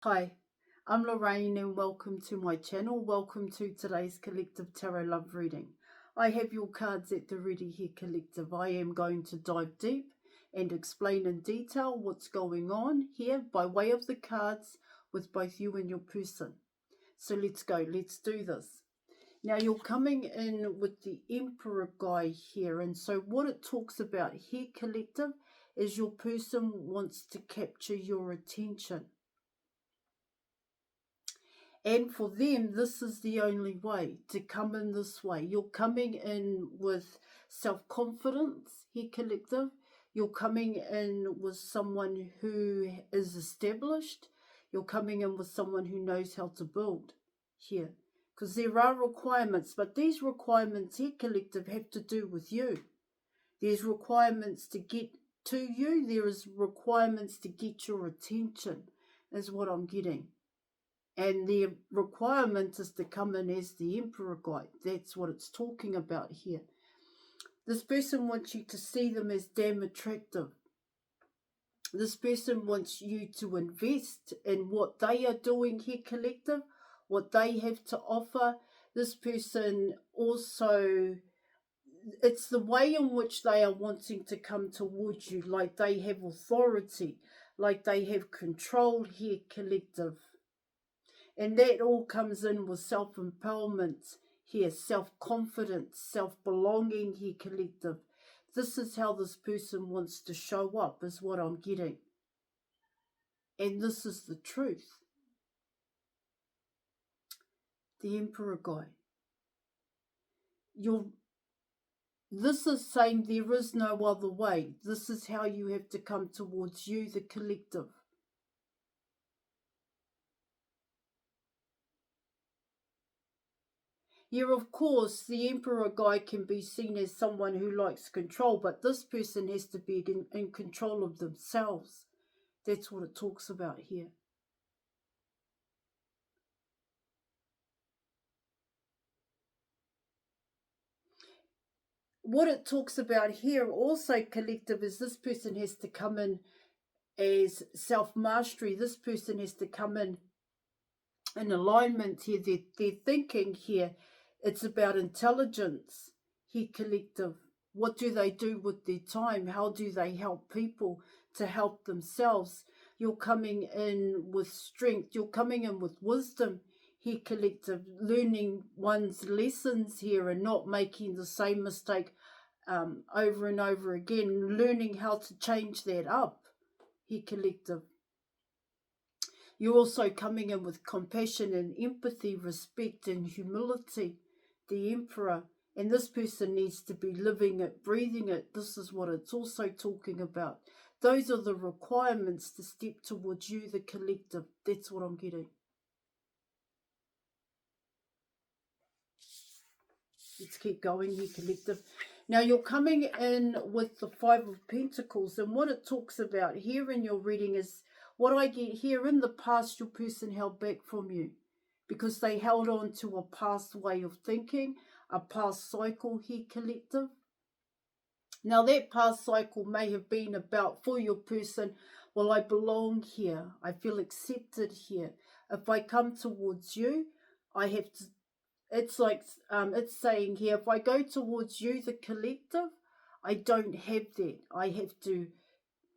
Hi, I'm Lorraine and welcome to my channel. Welcome to today's Collective Tarot Love reading. I have your cards at the ready here, Collective. I am going to dive deep and explain in detail what's going on here by way of the cards with both you and your person. So let's go, let's do this. Now you're coming in with the Emperor guy here, and so what it talks about here, Collective, is your person wants to capture your attention. And for them, this is the only way to come in this way. You're coming in with self-confidence here, Collective. You're coming in with someone who is established. You're coming in with someone who knows how to build here. Because there are requirements, but these requirements here, Collective, have to do with you. There's requirements to get to you. There is requirements to get your attention, is what I'm getting. And the requirement is to come in as the Emperor guide. That's what it's talking about here. This person wants you to see them as damn attractive. This person wants you to invest in what they are doing here, Collective, what they have to offer. This person also, it's the way in which they are wanting to come towards you, like they have authority, like they have control here, Collective. And that all comes in with self-empowerment here, self-confidence, self-belonging here, Collective. This is how this person wants to show up, is what I'm getting. And this is the truth. The Emperor guy. This is saying there is no other way. This is how you have to come towards you, the Collective. Yeah, of course, the Emperor guy can be seen as someone who likes control, but this person has to be in control of themselves. That's what it talks about here. What it talks about here also, Collective, is this person has to come in as self-mastery. This person has to come in alignment here. They're thinking here. It's about intelligence here, Collective. What do they do with their time? How do they help people to help themselves? You're coming in with strength. You're coming in with wisdom here, Collective. Learning one's lessons here and not making the same mistake over and over again. Learning how to change that up here, Collective. You're also coming in with compassion and empathy, respect and humility, the Emperor. And this person needs to be living it, breathing it. This is what it's also talking about. Those are the requirements to step towards you, the Collective. That's what I'm getting. Let's keep going here, Collective. Now you're coming in with the Five of Pentacles. And what it talks about here in your reading is what I get here. In the past, your person held back from you because they held on to a past way of thinking, a past cycle here, Collective. Now that past cycle may have been about, for your person, well, I belong here. I feel accepted here. If I come towards you, I have to, it's like, it's saying here, if I go towards you, the Collective, I don't have that. I have to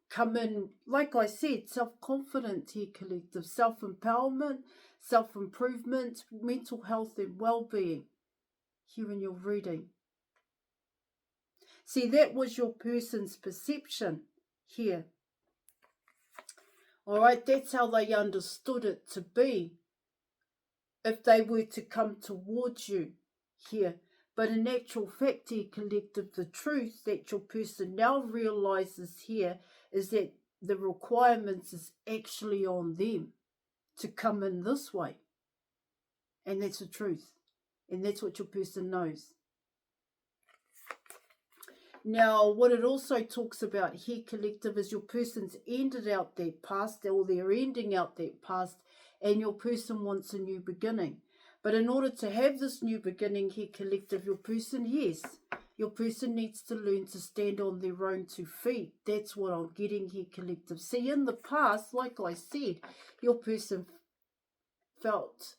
come in, like I said, self-confident here, Collective, self-empowerment, self-improvement, mental health and well-being here in your reading. See, that was your person's perception here. All right, that's how they understood it to be if they were to come towards you here. But in actual fact here, Collective, the truth that your person now realizes here is that the requirements is actually on them to come in this way. And that's the truth. And that's what your person knows. Now, what it also talks about here, Collective, is your person's ended out their past, or they're ending out their past, and your person wants a new beginning. But in order to have this new beginning here, Collective, your person, yes, Your person needs to learn to stand on their own 2 feet. That's what I'm getting here, collective. See, in the past, like I said, your person felt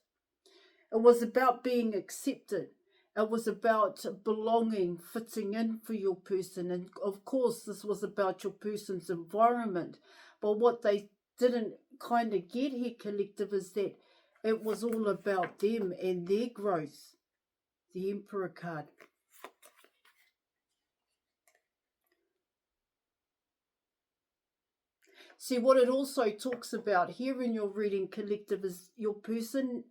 it was about being accepted. It was about belonging, fitting in for your person. And of course, this was about your person's environment. But what they didn't kind of get here, collective, is that it was all about them and their growth. The Emperor card. See, what it also talks about here in your reading, collective, is your person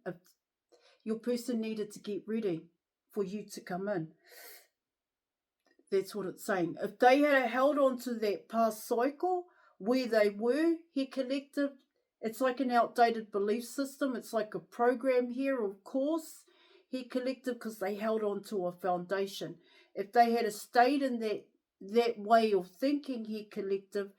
needed to get ready for you to come in. That's what it's saying. If they had held on to that past cycle where they were here, collective, it's like an outdated belief system. It's like a program here, of course, here, collective, because they held on to a foundation. If they had stayed in that way of thinking here, collective,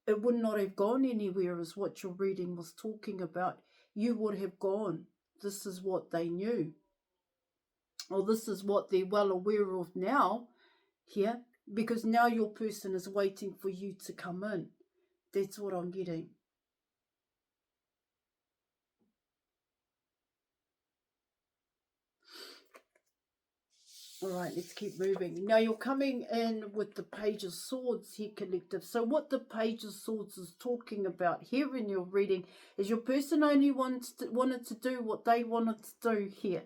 it would not have gone anywhere, is what your reading was talking about. You would have gone. This is what they knew. Or this is what they're well aware of now here, because now your person is waiting for you to come in. That's what I'm getting. All right, let's keep moving. Now you're coming in with the Page of Swords here, collective. So what the Page of Swords is talking about here in your reading is your person only wanted to do what they wanted to do here.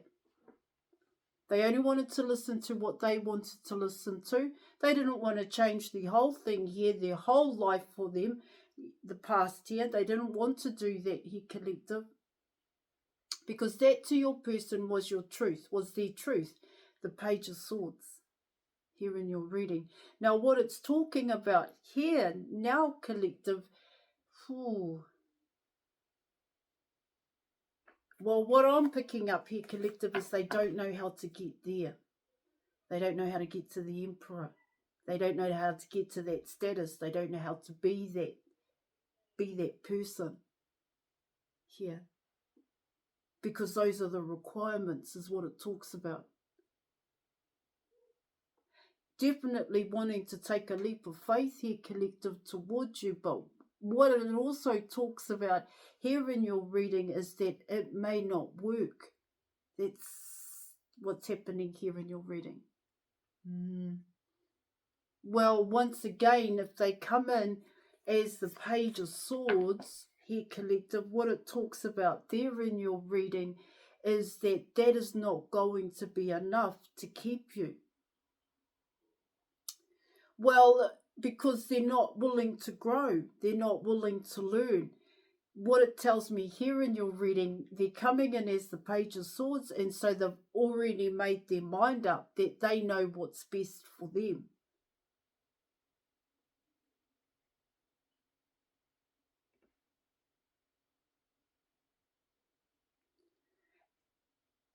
They only wanted to listen to what they wanted to listen to. They didn't want to change the whole thing here, their whole life for them, the past here. They didn't want to do that here, collective. Because that to your person was your truth, was their truth. The Page of Swords here in your reading. Now what it's talking about here, now, collective, well, what I'm picking up here, collective, is they don't know how to get there. They don't know how to get to the Emperor. They don't know how to get to that status. They don't know how to be that person here. Because those are the requirements, is what it talks about. Definitely wanting to take a leap of faith here, collective, towards you. But what it also talks about here in your reading is that it may not work. That's what's happening here in your reading. Well, once again, if they come in as the Page of Swords here, collective, what it talks about there in your reading is that is not going to be enough to keep you. Well, because they're not willing to grow. They're not willing to learn. What it tells me here in your reading, they're coming in as the Page of Swords, and so they've already made their mind up that they know what's best for them.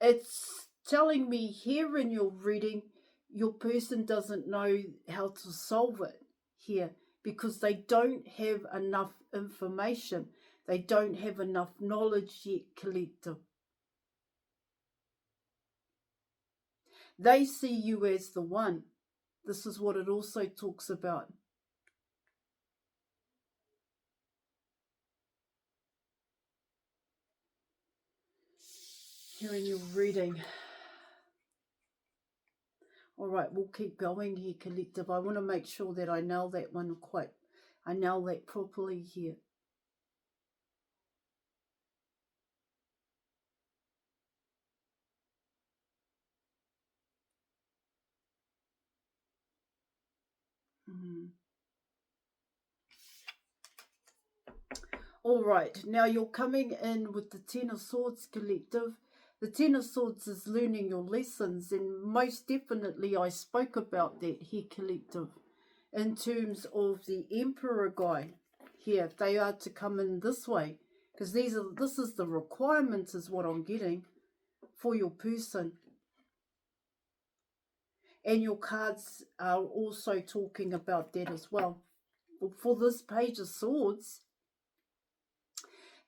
It's telling me here in your reading, your person doesn't know how to solve it here because they don't have enough information. They don't have enough knowledge yet, collective. They see you as the one. This is what it also talks about. Here in your reading. All right, we'll keep going here, collective. I want to make sure that I nail that one I nail that properly here. All right, now you're coming in with the Ten of Swords, collective. The Ten of Swords is learning your lessons, and most definitely I spoke about that here, collective, in terms of the Emperor guy here. If they are to come in this way, because this is the requirement, is what I'm getting for your person. And your cards are also talking about that as well. For this Page of Swords,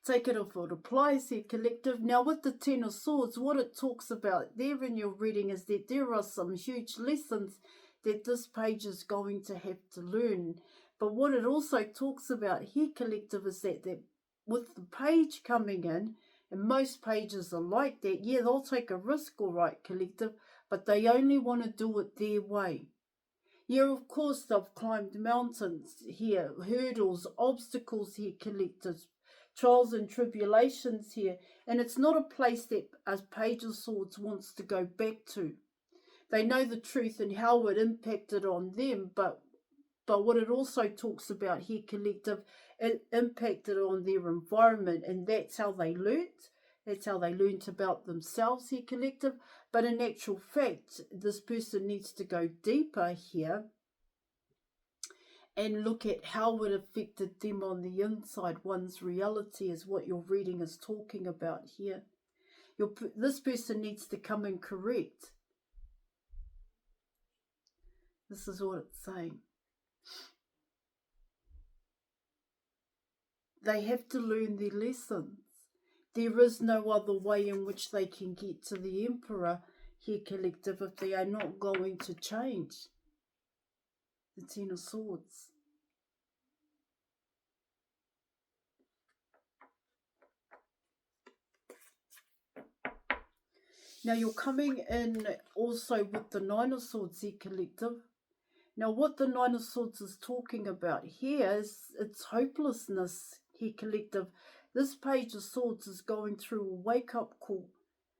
Take it if it applies here, collective. Now with the Ten of Swords, what it talks about there in your reading is that there are some huge lessons that this page is going to have to learn. But what it also talks about here, collective, is that with the page coming in, and most pages are like that, yeah, they'll take a risk, all right, collective, but they only want to do it their way. Yeah, of course, they've climbed mountains here, hurdles, obstacles here, collectors, trials and tribulations here, and it's not a place that as Page of Swords wants to go back to. They know the truth and how it impacted on them, but what it also talks about here, collective, it impacted on their environment, and that's how they learnt. That's how they learnt about themselves here, collective. But in actual fact, this person needs to go deeper here and look at how it affected them on the inside. One's reality is what your reading is talking about here. This person needs to come and correct. This is what it's saying. They have to learn their lessons. There is no other way in which they can get to the Emperor here, collective, if they are not going to change. The Ten of Swords. Now you're coming in also with the Nine of Swords here, collective. Now what the Nine of Swords is talking about here is it's hopelessness here, collective. This Page of Swords is going through a wake-up call.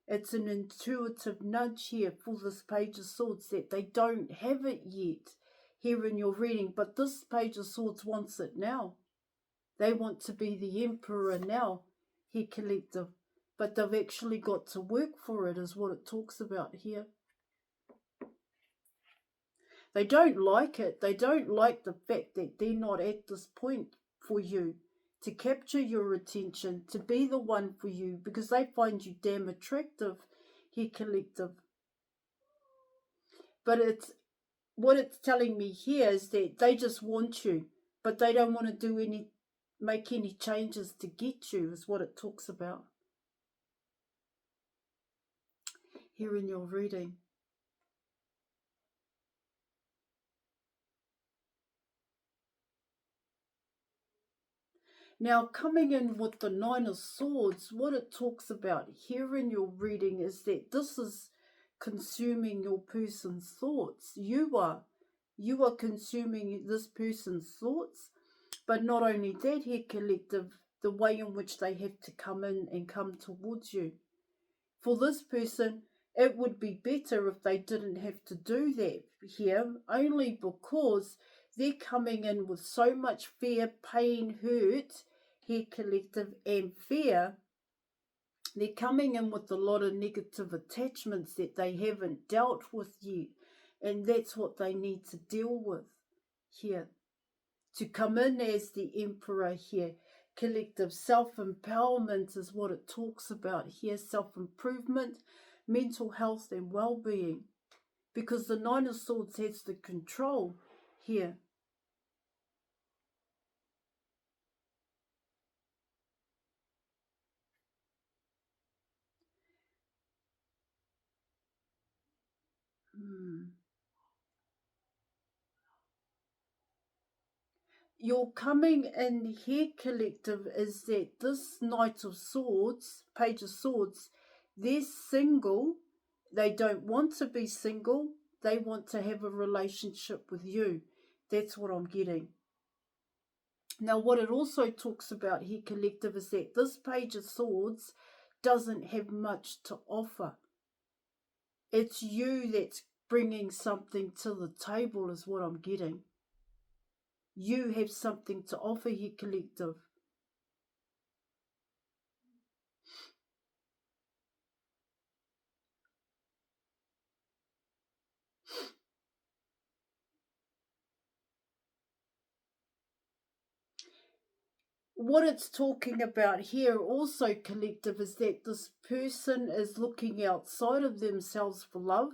It's an intuitive nudge here for this Page of Swords that they don't have it yet here in your reading, but this Page of Swords wants it now. They want to be the Emperor now here, collective, but they've actually got to work for it is what it talks about here. They don't like it. They don't like the fact that they're not at this point for you, to capture your attention, to be the one for you, because they find you damn attractive here, collective. But what it's telling me here is that they just want you, but they don't want to make any changes to get you, is what it talks about here in your reading. Now, coming in with the Nine of Swords, what it talks about here in your reading is that this is consuming your person's thoughts. You are consuming this person's thoughts, but not only that here, collective, the way in which they have to come in and come towards you. For this person, it would be better if they didn't have to do that here, only because they're coming in with so much fear, pain, hurt, here, collective, and fear. They're coming in with a lot of negative attachments that they haven't dealt with yet, and that's what they need to deal with here. To come in as the Emperor here, collective self-empowerment is what it talks about here, self-improvement, mental health and well-being, because the Nine of Swords has the control here. Your coming in here, collective, is that this Knight of Swords, Page of Swords, they're single. They don't want to be single. They want to have a relationship with you. That's what I'm getting. Now, what it also talks about here, collective, is that this Page of Swords doesn't have much to offer. It's you that's bringing something to the table is what I'm getting. You have something to offer here, collective. What it's talking about here also, collective, is that this person is looking outside of themselves for love,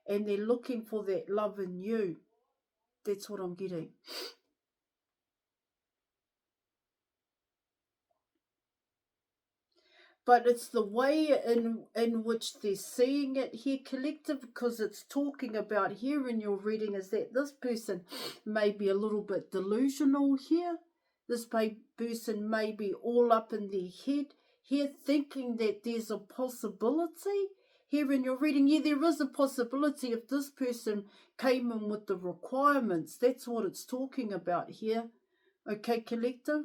and they're looking for that love in you. That's what I'm getting. but it's the way in which they're seeing it here, collective, because it's talking about here in your reading is that this person may be a little bit delusional here. This person may be all up in their head here, thinking that there's a possibility here in your reading. Yeah, there is a possibility if this person came in with the requirements. That's what it's talking about here. Okay, collective?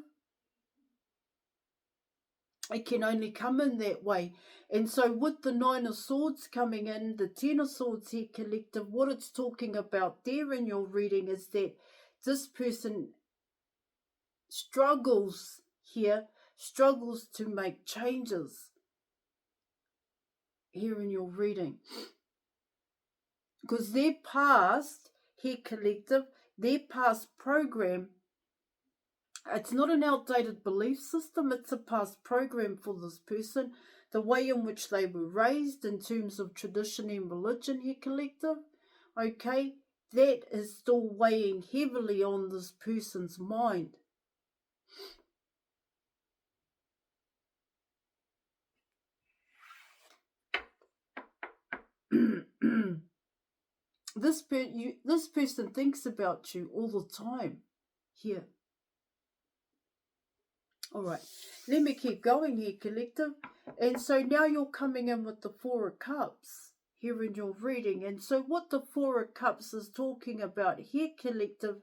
It can only come in that way. And so with the Nine of Swords coming in, the Ten of Swords here, collective, what it's talking about there in your reading is that this person struggles here, struggles to make changes here in your reading. Because their past here, collective, their past program, it's not an outdated belief system, it's a past program for this person. The way in which they were raised in terms of tradition and religion here, collective, okay, that is still weighing heavily on this person's mind. This person thinks about you all the time here. All right, let me keep going here, collective. And so now you're coming in with the Four of Cups here in your reading. And so what the Four of Cups is talking about here, collective,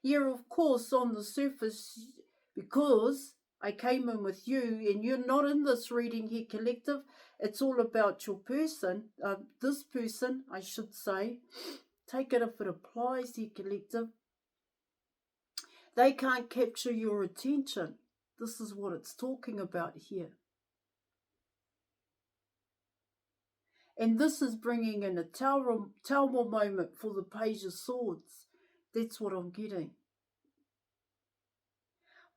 yeah, of course, on the surface, because I came in with you and you're not in this reading here, collective, it's all about your person, this person, I should say. Take it if it applies here, collective. They can't capture your attention. This is what it's talking about here. And this is bringing in a tower moment for the Page of Swords. That's what I'm getting.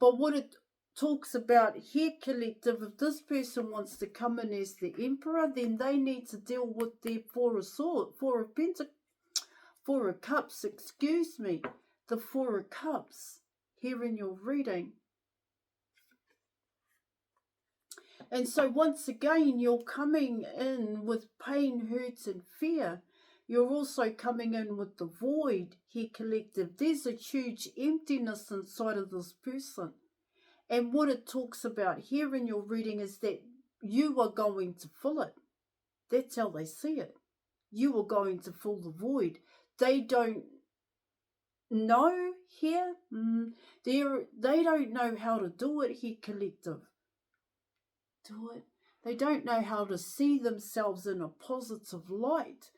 But what it talks about here, collective, if this person wants to come in as the Emperor, then they need to deal with their Four of Cups, excuse me, the Four of Cups here in your reading. And so once again, you're coming in with pain, hurts, and fear. You're also coming in with the void here, collective. There's a huge emptiness inside of this person. And what it talks about here in your reading is that you are going to fill it. That's how they see it. You are going to fill the void. They don't know here. They don't know how to do it here, collective. Do it. They don't know how to see themselves in a positive light.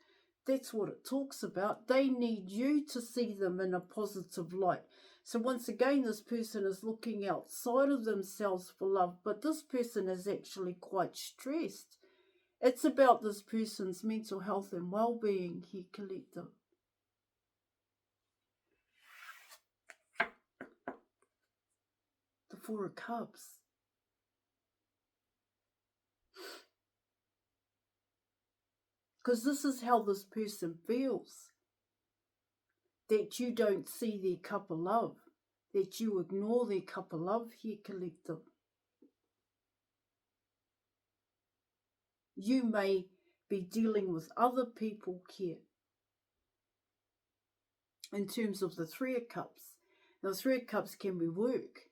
That's what it talks about. They need you to see them in a positive light. So once again, this person is looking outside of themselves for love, but this person is actually quite stressed. It's about this person's mental health and well-being here, collective. The Four of Cups. Because this is how this person feels. That you don't see their cup of love. That you ignore their cup of love here, collective. You may be dealing with other people here. In terms of the Three of Cups. Now, the Three of Cups can be work.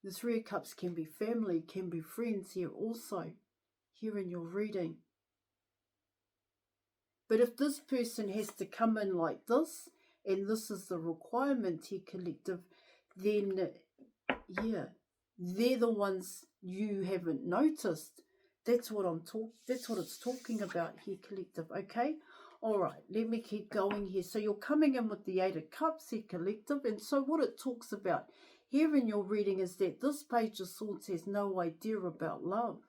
The Three of Cups can be family, can be friends here also. Here in your reading. But if this person has to come in like this, and this is the requirement here, collective, then, yeah, they're the ones you haven't noticed. That's what that's what it's talking about here, collective, okay? All right, let me keep going here. So you're coming in with the Eight of Cups here, collective, and so what it talks about here in your reading is that this Page of Swords has no idea about love.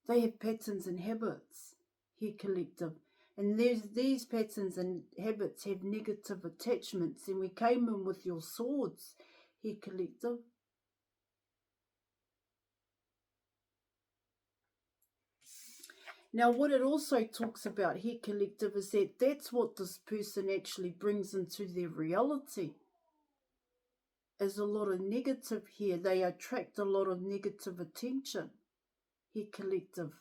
They have patterns and habits here, collective. And these patterns and habits have negative attachments. And we came in with your swords here, collective. Now, what it also talks about here, collective, is that that's what this person actually brings into their reality. is a lot of negative here. They attract a lot of negative attention here, collective.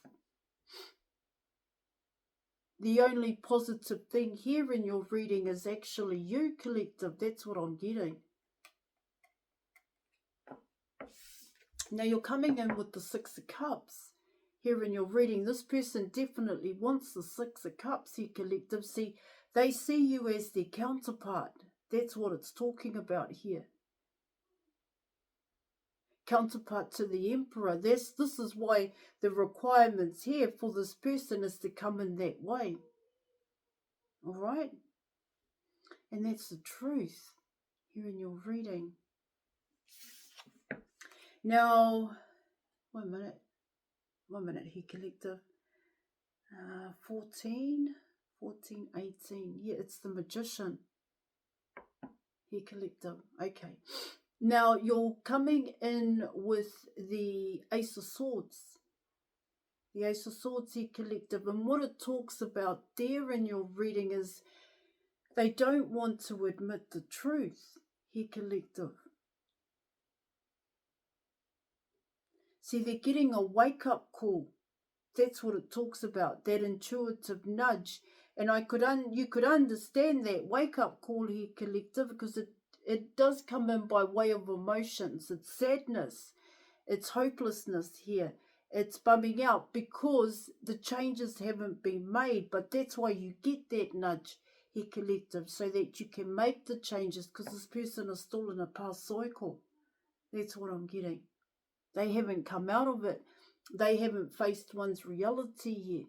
The only positive thing here in your reading is actually you, collective. That's what I'm getting. Now you're coming in with the Six of Cups here in your reading. This person definitely wants the Six of Cups here, collective. See, they see you as their counterpart. That's what it's talking about here. Counterpart to the Emperor. This is why the requirements here for this person is to come in that way. All right? And that's the truth here in your reading. Now, 1 minute here, collective. 14, 18. Yeah, it's the Magician here, collective. Okay. Now, you're coming in with the Ace of Swords. The Ace of Swords here, collective. And what it talks about there in your reading is they don't want to admit the truth here, collective. See, they're getting a wake-up call. That's what it talks about, that intuitive nudge. And you could understand that wake-up call here, collective, because it does come in by way of emotions. It's sadness. It's hopelessness here. It's bumming out because the changes haven't been made. But that's why you get that nudge here, collective, so that you can make the changes, because this person is still in a past cycle. That's what I'm getting. They haven't come out of it. They haven't faced one's reality yet.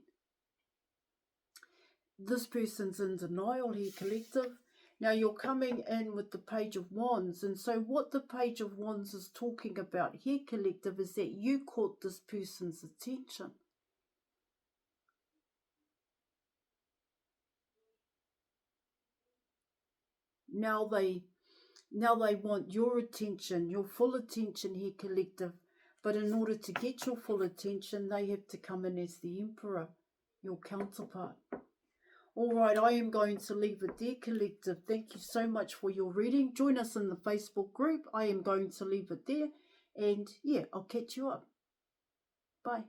This person's in denial here, collective. Now you're coming in with the Page of Wands. And so what the Page of Wands is talking about here, collective, is that you caught this person's attention. Now they want your attention, your full attention here, collective. But in order to get your full attention, they have to come in as the Emperor, your counterpart. All right, I am going to leave it there, collective. Thank you so much for your reading. Join us in the Facebook group. I am going to leave it there. And yeah, I'll catch you up. Bye.